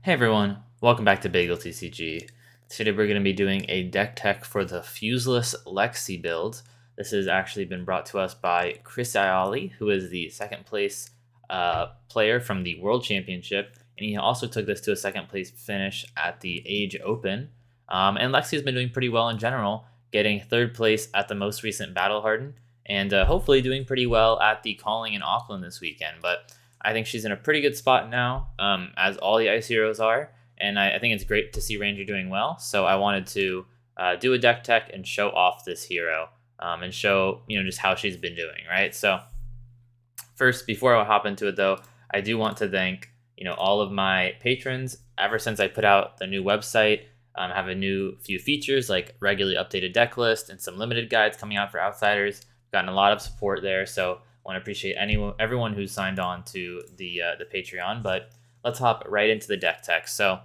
Hey everyone, welcome back to bageltcg. Today we're going to be doing a deck tech for the Fuseless Lexi build. This has actually been brought to us by Chris Iali, who is the second place player from the World Championship, and he also took this to a second place finish at the Age Open. And Lexi has been doing pretty well in general, getting third place at the most recent Battle Harden, and hopefully doing pretty well at the Calling in Auckland this weekend. But I think she's in a pretty good spot now, as all the Ice Heroes are, and I think it's great to see Ranger doing well. So I wanted to do a deck tech and show off this hero and show just how she's been doing, right? So first, before I hop into it though, I do want to thank all of my patrons. Ever since I put out the new website, I have a few features like regularly updated deck list and some limited guides coming out for outsiders. Gotten a lot of support there, so I want to appreciate everyone who's signed on to the Patreon. But let's hop right into the deck tech. So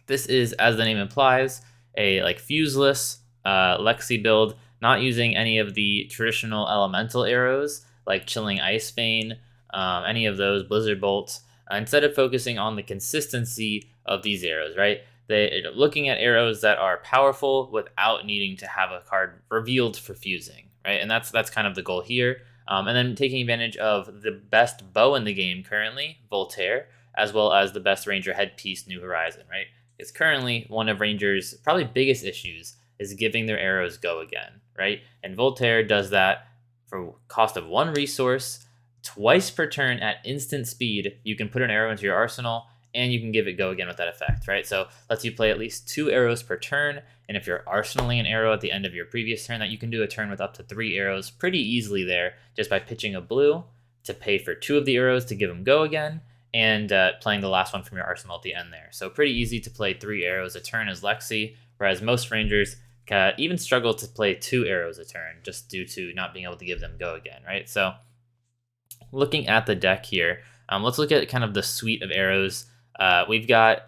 this is, as the name implies, a fuseless Lexi build, not using any of the traditional elemental arrows like Chilling Ice Vein, any of those Blizzard Bolts. Instead of focusing on the consistency of these arrows, right? They're looking at arrows that are powerful without needing to have a card revealed for fusing, right? And that's kind of the goal here. And then taking advantage of the best bow in the game currently, Voltaire, as well as the best Ranger headpiece, New Horizon, right? Because currently one of Ranger's probably biggest issues is giving their arrows go again, right? And Voltaire does that for cost of 1 resource, twice per turn at instant speed. You can put an arrow into your arsenal and you can give it go again with that effect, right? So lets you play at least 2 arrows per turn, and if you're arsenaling an arrow at the end of your previous turn, that you can do a turn with up to 3 arrows pretty easily there, just by pitching a blue to pay for 2 of the arrows to give them go again, and playing the last one from your arsenal at the end there. So pretty easy to play 3 arrows a turn as Lexi, whereas most Rangers even struggle to play 2 arrows a turn just due to not being able to give them go again, right? So looking at the deck here, let's look at kind of the suite of arrows. We've got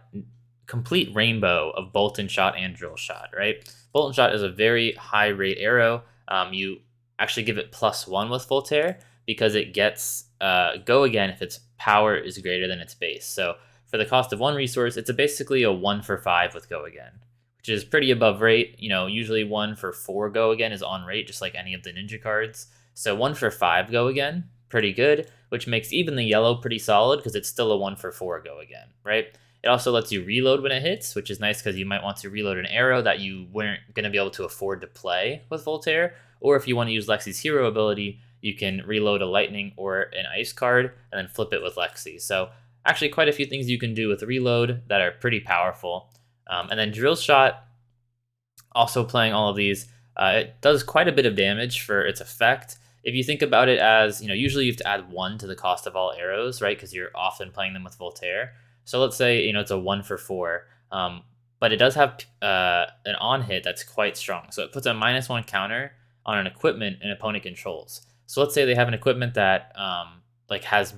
complete rainbow of bolt and shot and drill shot, right? Bolt and shot is a very high rate arrow. You actually give it +1 with Voltaire because it gets go again if its power is greater than its base. So for the cost of 1 resource, it's basically a 1 for 5 with go again, which is pretty above rate. Usually 1 for 4 go again is on rate, just like any of the ninja cards. So 1 for 5 go again, pretty good, which makes even the yellow pretty solid because it's still a 1 for 4 go again, right? It also lets you reload when it hits, which is nice because you might want to reload an arrow that you weren't going to be able to afford to play with Voltaire. Or if you want to use Lexi's hero ability, you can reload a lightning or an ice card and then flip it with Lexi. So actually quite a few things you can do with reload that are pretty powerful. And then drill shot, also playing all of these, it does quite a bit of damage for its effect. If you think about it as, usually you have to add 1 to the cost of all arrows, right? Because you're often playing them with Voltaire. So let's say, it's a 1 for 4, but it does have an on hit that's quite strong. So it puts a -1 counter on an equipment an opponent controls. So let's say they have an equipment that has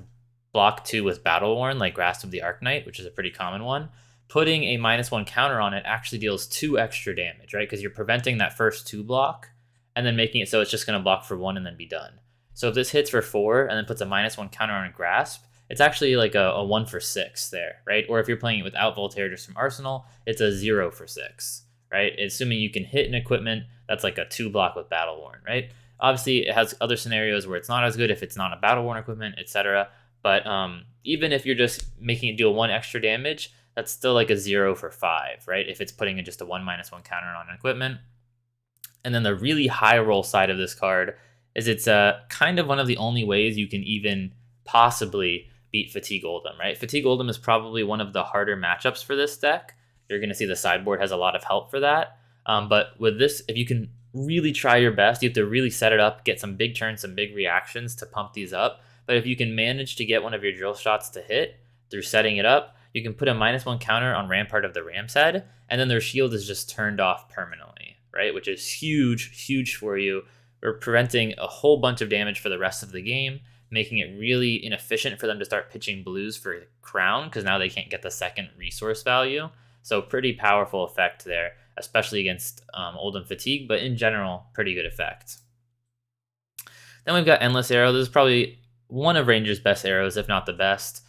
block 2 with Battle Worn, like Grasp of the Arknight, which is a pretty common one. Putting a -1 counter on it actually deals 2 extra damage, right? Because you're preventing that first 2 block and then making it so it's just going to block for 1 and then be done. So if this hits for 4 and then puts a -1 counter on a Grasp, it's actually like a 1 for 6 there, right? Or if you're playing it without Voltaire just from Arsenal, it's a 0 for 6, right? Assuming you can hit an equipment that's like a 2 block with Battle Worn, right? Obviously, it has other scenarios where it's not as good if it's not a Battle Worn equipment, etc. But even if you're just making it deal 1 extra damage, that's still like a 0 for 5, right? If it's putting in just a 1 -1 counter on an equipment. And then the really high roll side of this card is it's kind of one of the only ways you can even possibly beat Fatigue Oldhim, right? Fatigue Oldhim is probably one of the harder matchups for this deck. You're going to see the sideboard has a lot of help for that. But with this, if you can really try your best, you have to really set it up, get some big turns, some big reactions to pump these up. But if you can manage to get one of your drill shots to hit through setting it up, you can put a -1 counter on Rampart of the Ram's Head, and then their shield is just turned off permanently, right? Which is huge, huge for you. We're preventing a whole bunch of damage for the rest of the game, making it really inefficient for them to start pitching blues for Crown, because now they can't get the second resource value. So pretty powerful effect there, especially against Oldhim Fatigue, but in general, pretty good effect. Then we've got Endless Arrow. This is probably one of Ranger's best arrows, if not the best.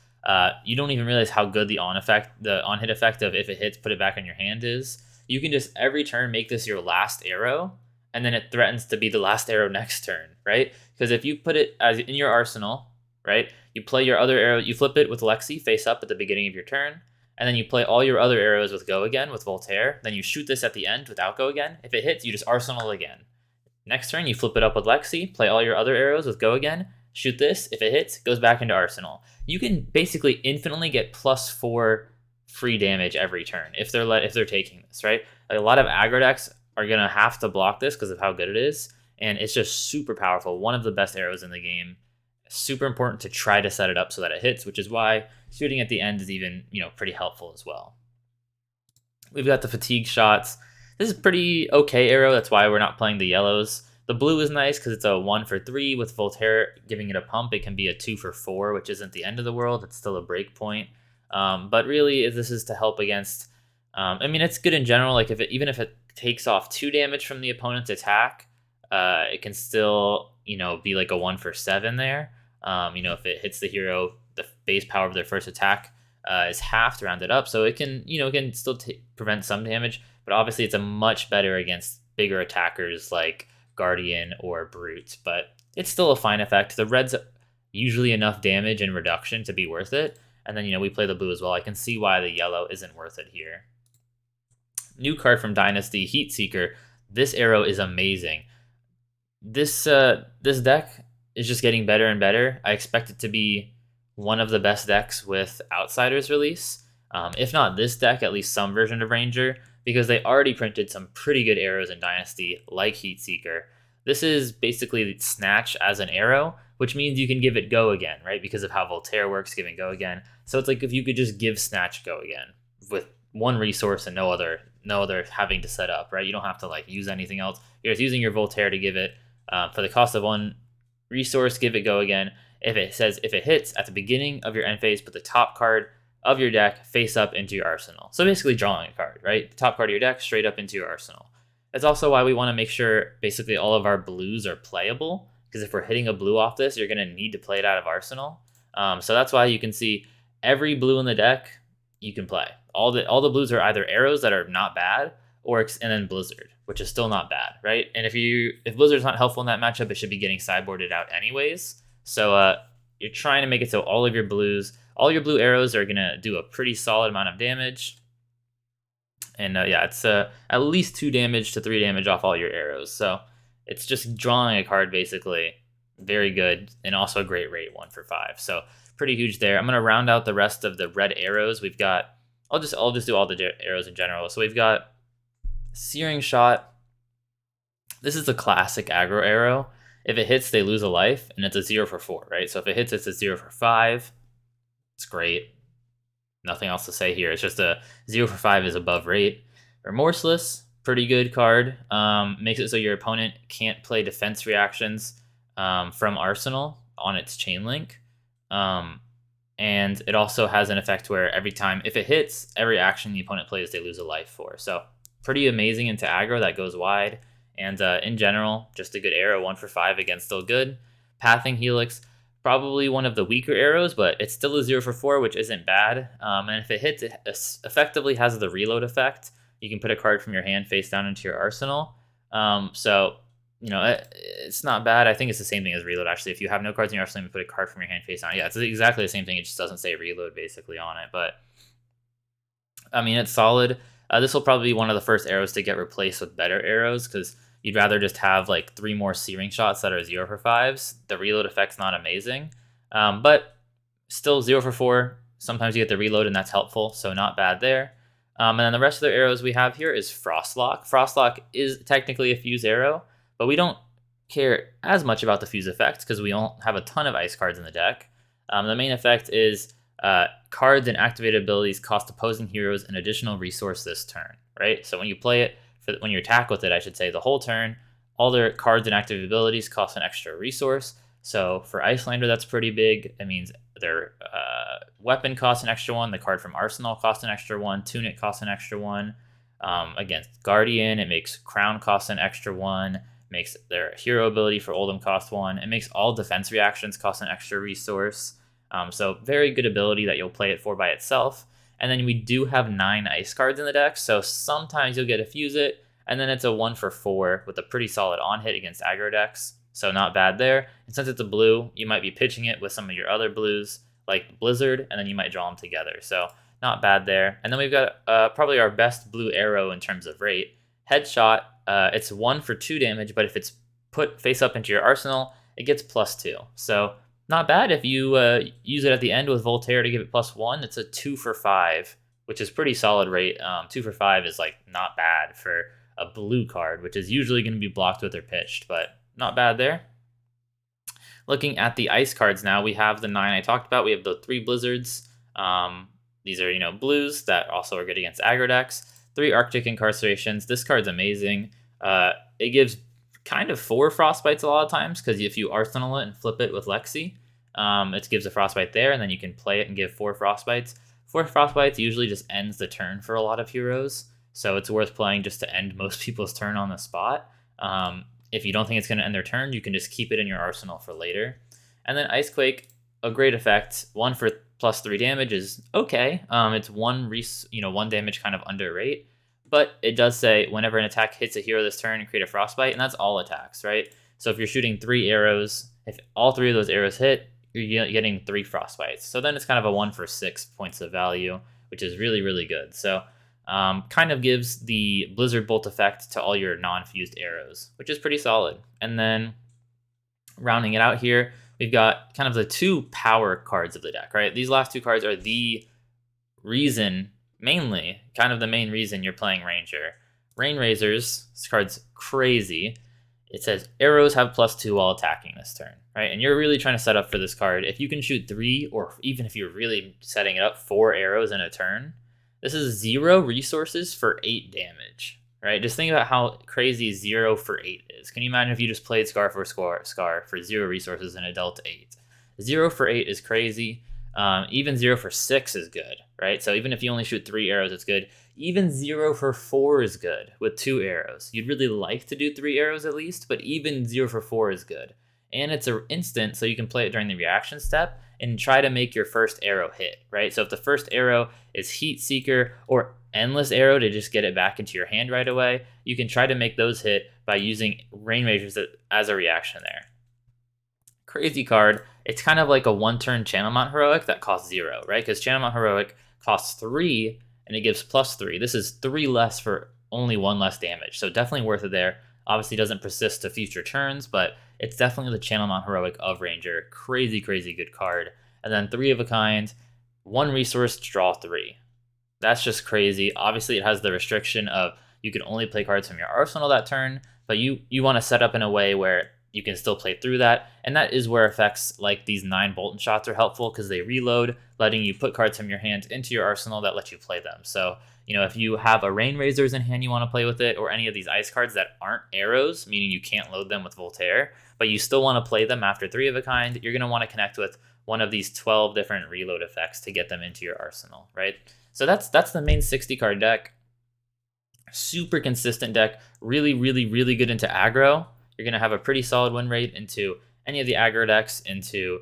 you don't even realize how good the on hit effect of if it hits, put it back in your hand is. You can just every turn make this your last arrow, and then it threatens to be the last arrow next turn, right? Because if you put it as in your arsenal, right, you play your other arrow, you flip it with Lexi face up at the beginning of your turn, and then you play all your other arrows with Go Again with Voltaire. Then you shoot this at the end without Go Again. If it hits, you just arsenal again. Next turn, you flip it up with Lexi, play all your other arrows with Go Again, shoot this. If it hits, it goes back into arsenal. You can basically infinitely get +4 free damage every turn if they're taking this, right? Like a lot of aggro decks are gonna have to block this because of how good it is, and it's just super powerful. One of the best arrows in the game. Super important to try to set it up so that it hits, which is why shooting at the end is even, pretty helpful as well. We've got the fatigue shots. This is pretty okay arrow. That's why we're not playing the yellows. The blue is nice because it's a 1 for 3 with Voltaire giving it a pump. It can be a 2 for 4, which isn't the end of the world. It's still a break point. But really, this is to help against. It's good in general. Like even if it takes off 2 damage from the opponent's attack, it can still be like a 1 for 7 there. If it hits the hero, the base power of their first attack is halved, rounded up, so it can still prevent some damage. But obviously, it's a much better against bigger attackers like Guardian or Brute. But it's still a fine effect. The red's usually enough damage and reduction to be worth it. And then we play the blue as well. I can see why the yellow isn't worth it here. New card from Dynasty, Heat Seeker. This arrow is amazing. This deck is just getting better and better. I expect it to be one of the best decks with Outsiders release. If not this deck, at least some version of Ranger, because they already printed some pretty good arrows in Dynasty, like Heat Seeker. This is basically Snatch as an arrow, which means you can give it Go Again, right? Because of how Voltaire works, giving Go Again. So it's like if you could just give Snatch Go Again with one resource and no other having to set up, right? You don't have to use anything else. You're just using your Voltaire to give it for the cost of 1 resource, give it Go Again. If it hits at the beginning of your end phase, put the top card of your deck face up into your arsenal. So basically drawing a card, right? The top card of your deck straight up into your arsenal. That's also why we want to make sure basically all of our blues are playable, because if we're hitting a blue off this, you're going to need to play it out of arsenal. So that's why you can see every blue in the deck you can play. All the blues are either arrows that are not bad, and then Blizzard, which is still not bad, right? And if Blizzard's not helpful in that matchup, it should be getting sideboarded out anyways. So you're trying to make it so all your blue arrows are gonna do a pretty solid amount of damage. And it's at least 2 damage to 3 damage off all your arrows. So it's just drawing a card basically. Very good, and also a great rate, 1 for 5. So pretty huge there. I'm gonna round out the rest of the red arrows. We've got. I'll just do all the arrows in general. So we've got Searing Shot. This is the classic aggro arrow. If it hits, they lose a life, and it's a 0 for 4, right? So if it hits, it's a 0 for 5. It's great. Nothing else to say here. It's just a 0 for 5 is above rate. Remorseless, pretty good card. Makes it so your opponent can't play defense reactions from Arsenal on its chain link. And it also has an effect where every time, if it hits, every action the opponent plays, they lose a life for. So pretty amazing into aggro that goes wide. And in general, just a good arrow, 1 for 5, again, still good. Pathing Helix, probably one of the weaker arrows, but it's still a 0 for 4, which isn't bad. And if it hits, it effectively has the reload effect. You can put a card from your hand face down into your arsenal. It's not bad. I think it's the same thing as reload, actually. If you have no cards in your arsenal, you put a card from your hand face down. Yeah, it's exactly the same thing. It just doesn't say reload, basically, on it. But, it's solid. This will probably be one of the first arrows to get replaced with better arrows, because you'd rather just have 3 more Searing Shots that are 0 for 5s. The reload effect's not amazing, but still 0 for 4. Sometimes you get the reload, and that's helpful, so not bad there. And then the rest of the arrows we have here is Frostlock. Frostlock is technically a fuse arrow, but we don't care as much about the fuse effect because we don't have a ton of ice cards in the deck. The main effect is cards and activated abilities cost opposing heroes an additional resource this turn, right? So when you play it, when you attack with it, I should say, the whole turn, all their cards and active abilities cost an extra resource. So for Icelander, that's pretty big. It means their weapon costs an extra 1. The card from Arsenal costs an extra 1. Tunic costs an extra 1. Against Guardian, it makes Crown cost an extra 1. Makes their hero ability for Oldham cost 1. It makes all defense reactions cost an extra resource. So very good ability that you'll play it for by itself. And then we do have 9 ice cards in the deck, so sometimes you'll get to fuse it, and then it's a 1 for 4 with a pretty solid on hit against aggro decks, so not bad there. And since it's a blue, you might be pitching it with some of your other blues, like Blizzard, and then you might draw them together, so not bad there. And then we've got probably our best blue arrow in terms of rate. Headshot, it's 1 for 2 damage, but if it's put face up into your arsenal, it gets +2. So not bad. If you use it at the end with Voltaire to give it +1, it's a 2 for 5, which is pretty solid rate. 2 for 5 is like not bad for a blue card, which is usually going to be blocked with or pitched, but not bad there. Looking at the ice cards now, we have the 9 I talked about. We have the 3 Blizzards. These are, blues that also are good against aggro decks. 3 Arctic Incarcerations. This card's amazing. It gives kind of 4 Frostbites a lot of times, because if you arsenal it and flip it with Lexi, it gives a Frostbite there, and then you can play it and give 4 Frostbites. 4 Frostbites usually just ends the turn for a lot of heroes, so it's worth playing just to end most people's turn on the spot. If you don't think it's going to end their turn, you can just keep it in your arsenal for later. And then Icequake, a great effect. 1 for +3 damage is okay. It's 1 damage kind of under rate. But it does say whenever an attack hits a hero this turn, create a Frostbite, and that's all attacks, right? So if you're shooting 3 arrows, if all 3 of those arrows hit, you're getting 3 Frostbites. So then it's kind of a 1 for 6 points of value, which is really, really good. So kind of gives the Blizzard Bolt effect to all your non-fused arrows, which is pretty solid. And then rounding it out here, we've got kind of the 2 power cards of the deck, right? These last 2 cards are the reason, mainly, kind of the main reason you're playing Ranger. Rain Razors, this card's crazy. It says arrows have +2 while attacking this turn, right? And you're really trying to set up for this card. If you can shoot 3, or even if you're really setting it up, 4 arrows in a turn, this is 0 resources for 8 damage, right? Just think about how crazy 0 for 8 is. Can you imagine if you just played Scar for 0 resources and a Delta 8? 0 for 8 is crazy. Even 0 for 6 is good, right? So even if you only shoot 3 arrows, it's good. Even 0 for 4 is good with 2 arrows. You'd really like to do 3 arrows at least, but even 0 for 4 is good. And it's an instant, so you can play it during the reaction step and try to make your first arrow hit, right? So if the first arrow is Heat Seeker or Endless Arrow to just get it back into your hand right away, you can try to make those hit by using Rain Razors as a reaction there. Crazy card. It's kind of like a 1-turn Channel Mount Heroic that costs 0, right? Because Channel Mount Heroic costs 3 and it gives +3. This is 3 less for only 1 less damage, so definitely worth it there. Obviously doesn't persist to future turns, but it's definitely the Channel Mount Heroic of Ranger. Crazy, crazy good card. And then 3 of a kind, 1 resource, draw 3. That's just crazy. Obviously it has the restriction of you can only play cards from your arsenal that turn, but you want to set up in a way where you can still play through that, and that is where effects like these 9 Bolton shots are helpful, because they reload, letting you put cards from your hand into your arsenal that let you play them. So, if you have a Rain Razors in hand, you want to play with it, or any of these ice cards that aren't arrows, meaning you can't load them with Voltaire, but you still want to play them after 3 of a kind, you're going to want to connect with one of these 12 different reload effects to get them into your arsenal, right? So that's the main 60 card deck. Super consistent deck, really, really, really good into aggro. You're going to have a pretty solid win rate into any of the aggro decks, into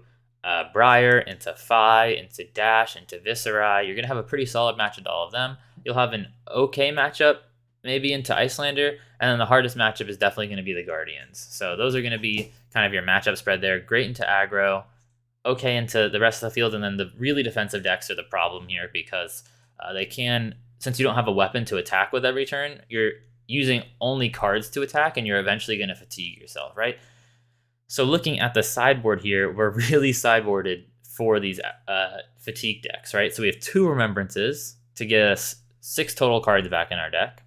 Briar, into Phi, into Dash, into Viscera. You're going to have a pretty solid match into all of them. You'll have an okay matchup maybe into Icelander, and then the hardest matchup is definitely going to be the Guardians. So those are going to be kind of your matchup spread there. Great into aggro, okay into the rest of the field, and then the really defensive decks are the problem here, because they can, since you don't have a weapon to attack with every turn, you're using only cards to attack, and you're eventually going to fatigue yourself, right? So looking at the sideboard here, we're really sideboarded for these fatigue decks, right? So we have 2 Remembrances to get us 6 total cards back in our deck.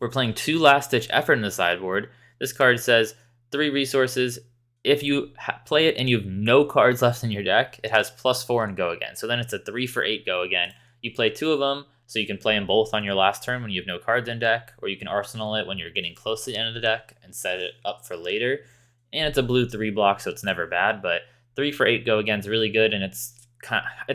We're playing 2 Last Ditch Effort in the sideboard. This card says 3 resources. If you play it and you have no cards left in your deck, it has +4 and go again. So then it's a 3 for 8 go again. You play 2 of them, so you can play them both on your last turn when you have no cards in deck, or you can arsenal it when you're getting close to the end of the deck and set it up for later. And it's a blue 3 block, so it's never bad, but 3 for 8 go again is really good, and it's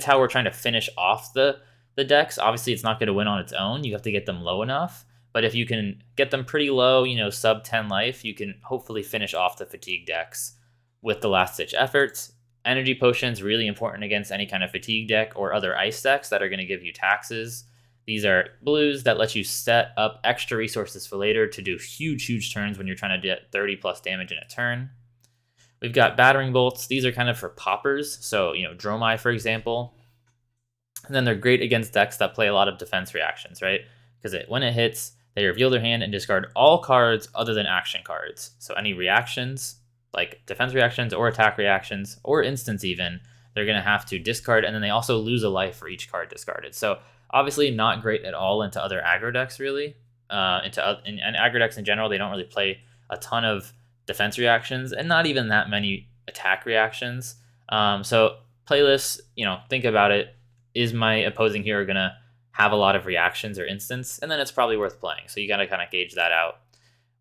how we're trying to finish off the decks. Obviously, it's not going to win on its own. You have to get them low enough, but if you can get them pretty low, sub 10 life, you can hopefully finish off the fatigue decks with the Last Ditch Efforts. Energy Potion's really important against any kind of fatigue deck or other ice decks that are going to give you taxes. These are blues that let you set up extra resources for later to do huge turns when you're trying to get 30 plus damage in a turn. We've got Battering Bolts. These are kind of for poppers. So, Dromai, for example. And then they're great against decks that play a lot of defense reactions, right? Because when it hits, they reveal their hand and discard all cards other than action cards. So any reactions, like defense reactions or attack reactions or instants even, they're going to have to discard, and then they also lose a life for each card discarded. So obviously not great at all into other aggro decks, really. And aggro decks in general, they don't really play a ton of defense reactions and not even that many attack reactions. So playlists, think about it. Is my opposing hero going to have a lot of reactions or instants? And then it's probably worth playing. So you got to kind of gauge that out.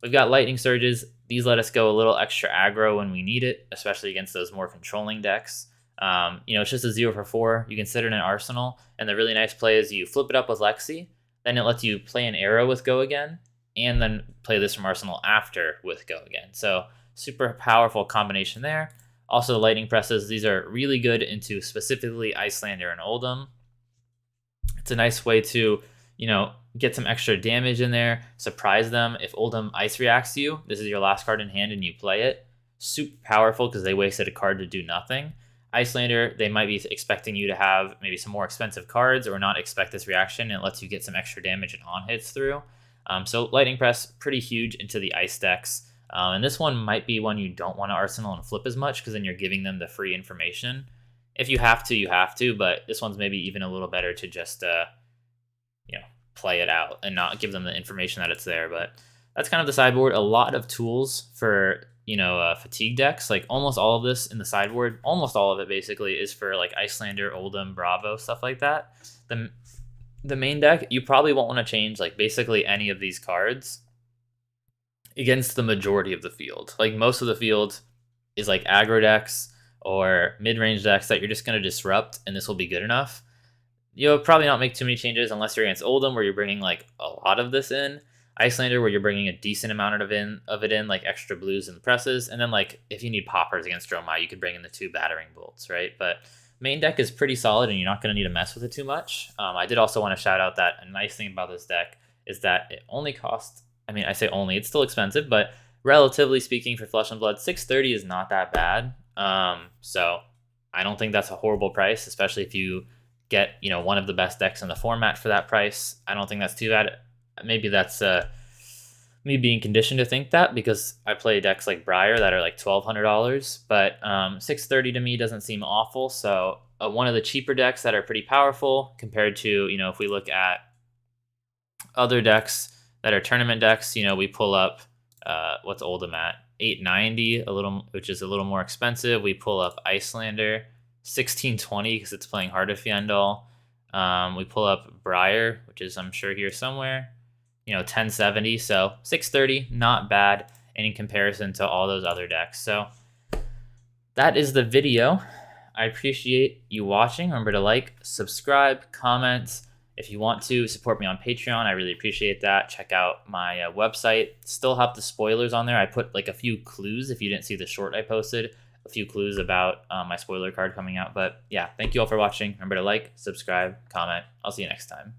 We've got Lightning Surges. These let us go a little extra aggro when we need it, especially against those more controlling decks. It's just a 0 for 4. You can sit it in an arsenal. And the really nice play is you flip it up with Lexi. Then it lets you play an arrow with Go Again. And then play this from arsenal after with Go Again. So super powerful combination there. Also, the Lightning Presses, these are really good into specifically Icelander and Oldhim. It's a nice way to, get some extra damage in there, surprise them. If Oldhim Ice reacts to you, this is your last card in hand and you play it. Super powerful because they wasted a card to do nothing. Icelander, they might be expecting you to have maybe some more expensive cards or not expect this reaction, and it lets you get some extra damage and on hits through. So Lightning Press, pretty huge into the ice decks. And this one might be one you don't want to arsenal and flip as much because then you're giving them the free information. If you have to, you have to, but this one's maybe even a little better to just, play it out and not give them the information that it's there. But that's kind of the sideboard. A lot of tools for, fatigue decks. Like almost all of this in the sideboard, almost all of it basically is for like Icelander, Oldhim, Bravo, stuff like that. The main deck, you probably won't want to change like basically any of these cards against the majority of the field. Like most of the field is like aggro decks or mid-range decks that you're just going to disrupt, and this will be good enough. You'll probably not make too many changes unless you're against Oldhim, where you're bringing like a lot of this in. Icelander, where you're bringing a decent amount of it in, like extra blues and presses. And then like if you need poppers against Dromai, you could bring in the 2 Battering Bolts, right? But main deck is pretty solid, and you're not going to need to mess with it too much. I did also want to shout out that a nice thing about this deck is that it only costs, I say only, it's still expensive, but relatively speaking for Flesh and Blood, $630 is not that bad. So I don't think that's a horrible price, especially if you get, one of the best decks in the format for that price. I don't think that's too bad. Maybe that's me being conditioned to think that because I play decks like Briar that are like $1,200, but $630 to me doesn't seem awful. So one of the cheaper decks that are pretty powerful compared to, if we look at other decks that are tournament decks, we pull up what's Oldhim at $890, which is a little more expensive. We pull up Icelander $1620 because it's playing Heart of Fyendal. We pull up Briar, which is I'm sure here somewhere, $1070. So $630, not bad in comparison to all those other decks. So that is the video. I appreciate you watching. Remember to like, subscribe, comment. If you want to support me on Patreon, I really appreciate that. Check out my website. Still have the spoilers on there. I put like a few clues if you didn't see the short I posted. A few clues about my spoiler card coming out. But yeah, thank you all for watching. Remember to like, subscribe, comment. I'll see you next time.